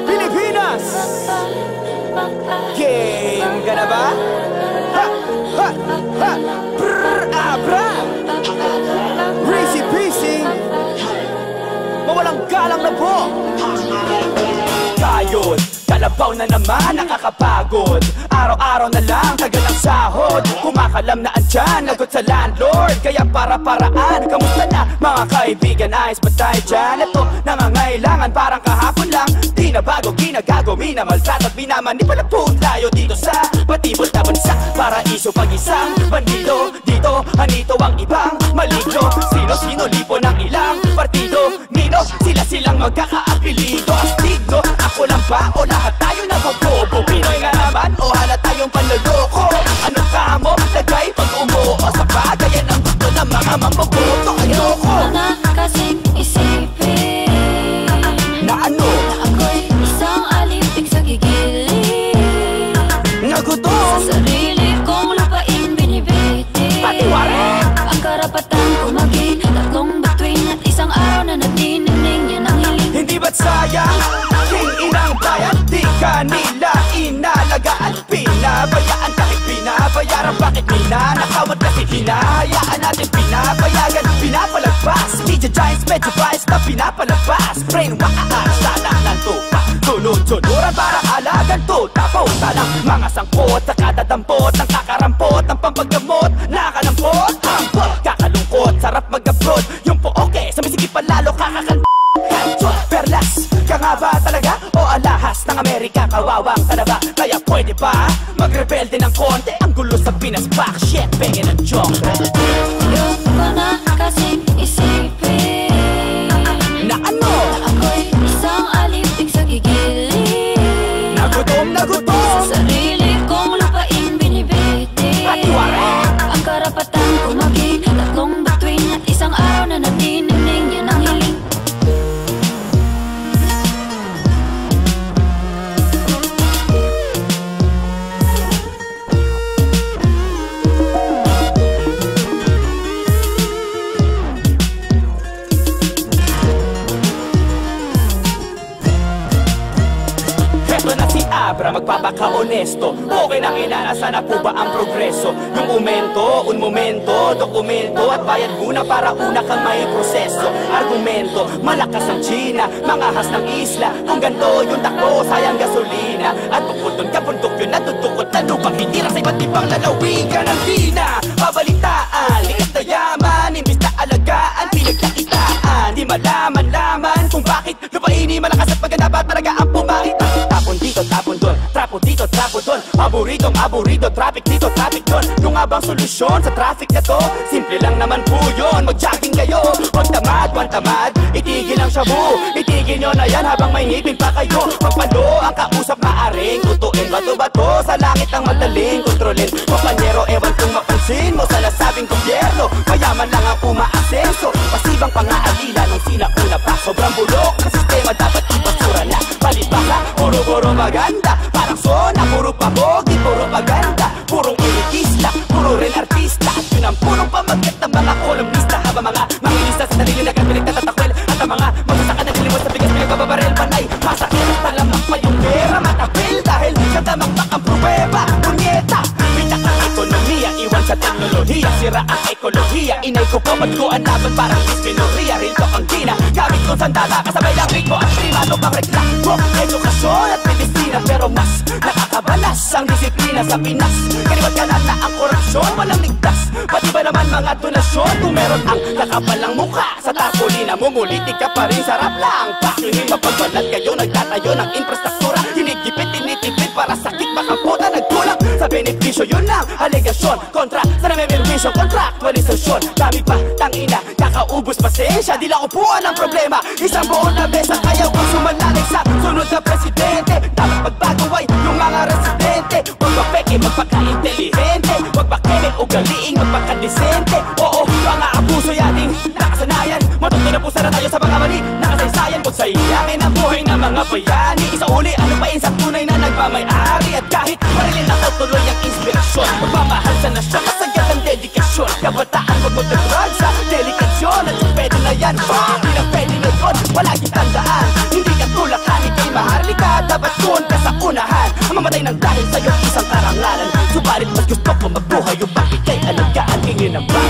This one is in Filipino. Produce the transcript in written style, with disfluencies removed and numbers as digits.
Pilipinas! Game ka na ba? Ha! Ha! Ha! Brr! Abra! Breezy peasy! Mawalang galang na po! Kayod! Kalabaw na naman, nakakapagod. Araw-araw na lang, tagal ang sahod. Kumakalam na andyan, lagot sa landlord. Kaya para-paraan, kamusta na mga kaibigan? Ayos ba tayo dyan? Ito, nangangailangan, parang kahapon lang. Di na bago, ginagago, minamaltrato at minamanipulapun tayo dito sa batibol na bansa. Paraiso pag-isang bandido, dito, anito ang ibang maligno. Sino-sino lipo ng ilang partido. Nino, sila-silang magkakaapelido. Astigno, ako lang ba o lahat tayo na magbobo? Pinoy nga naman o hala tayong panloloko? Ano ka mo? Lagay pag umuo sa bagayan ang gusto ng mga mamboboto. Ayoko na kasing isipin na ano? Na ako'y isang alipig sa gigilid. Nagutom Sa sarili kong lupain binibiti. Patiwari ang karapatan ko maging tatlong bituin at isang araw na nagniningning yan ang hiling. Hindi ba't sayang? King inang bayan, di ka nila inalagaan. Pinabayaan kahit pinabayaran. Bakit ninanakawat kasi hinahayaan natin pinapayagan? Pinapalagpas, media giants, medyo bias na pinapalabas. Brainwash, sana ng tupa sunod-sunuran para alagan to. Tapaw talang mga sangkot sa kadadampot ng kakarampot ng pampagamot. Nakalampot, hampot, kakalungkot, sarap mag-abroad. Yung po okay, sa misigi palalo kakakanta. Perlas, ka nga ba talaga? O alahas ng Amerika, kawawang ka na ba? Kaya pwede ba magrebelde ng konti? Ang gulo sa Pinas, back shit, pengin ang joke. Yung ko na kasing isipin Na ano? Na ako'y isang alipig sa gigilid. Nagutom, nagutom Sa sarili kong lupain binibiti. Patiwari ang karapatan ko maging tatlong bituin at isang araw na nagniningning yan ang hiling. Abra, magpapaka-honesto. Okay na kinanasa na po ba ang progreso? Yung un momento, dokumento at bayad muna para una kang may proseso. Argumento, malakas ang China, mangahas ng isla. Kung ganto yung takbo, sayang gasolina. At bukod dun kabundok yun natudukot na lupang hitira sa iba't ibang lalawigan ng Dina. Pabalitaan, likas na yaman, imbis na alagaan, pinagkakitaan. Di malaman-laman kung bakit lupaini malakas at maganda ba talaga ang pumangit. Tapon dito, tapon dun, trapo dito, trapo dun. Aburido, traffic dito, traffic dun. Yung nga bang solusyon sa traffic na to? Simple lang naman po yun, mag-jogging kayo. Huwag tamad, itigil ang shabu. Itigil nyo na yan habang may ngipin pa kayo. Pagpalo ang kausap maaring tutuin. Bato-bato sa langit ang madaling kontrolin. Kompanyero, ewan kung mapansin mo sa nasabing gobyerno. Mayaman lang ang umaasenso. Pasibang pang-aalila nung sinauna pa. Sobrang bulok na sistema dapat ibasura na. Palibaka, puro maganda. Parang sona, puro pabogi, puro maganda. Purong elitista, puro rin artista. At yun ang purong pamagat ng mga kolumnista. Habang mga mangilista sa sarili na gamilit na tatakwil. At ang mga magsasaka na galimot sa bigas pinagbabaril panay. Masakit at talamak pa yung pera matapil. Dahil katamakmak ang pruweba, punyeta. Bitak ang ekonomiya, iwan sa teknolohiya. Sira ang ekolohiya, inay ko po magkuhan laban parang dismenoria. Real talk ang gina, gamit kong sandata. Kasabay lang ritmo at primano pang reklamo. Edukasyon at medisina, pero mas nakakabalas ang disiplina sa Pinas. Kaliwat kanan na ang korupsyon, walang ligtas. Pati ba naman mga donasyon? Kung meron ang kakapalang mukha sa tarpaulin, namumulitik ka pa rin, sarap lang. Pakyuhin mapagbalat kayo, nagtatayo ng infrastruktura. Hinigipit, tinitipid para sa kikbakang puta. Nagkulang sa benepisyo, yun ang alegasyon. Kontra sa namemerwisyo, contractualisasyon. Dami pa, tangina, kakaubos pasensya. Di lang upuan ang problema, isang buong na mesa. Ayaw kong sumanalay sa sunod na presidente. Dapat magbago ay yung mga residente. Huwag mapeke, magpaka-intelihente. Huwag makeme, ugaliing, magpaka-disente. Oo, mga abuso yating nakasanayan. Matuto na po sana tayo sa mga mali nakasaysayan. Huwag sayangin ang buhay ng mga bayani. Isa uli, ano pa sa tunay na nagmamayari. At kahit marilin na tuloy ang inspirasyon. Magmamahal sa nasyon, masagad ang dedikasyon. Kabataan, huwag mo drugs sa delikasyon. At pwede na yan yan. Hindi lang pwede ngayon, palagi tandaan, hindi ka tulak kahit kay maharlika, dapat doon ka sa unahan. Mamatay ng dahil sa'yo isang karangalan, subalit mas gusto ko magbuhay yung bakit kay alagaan. Ingin ang ba?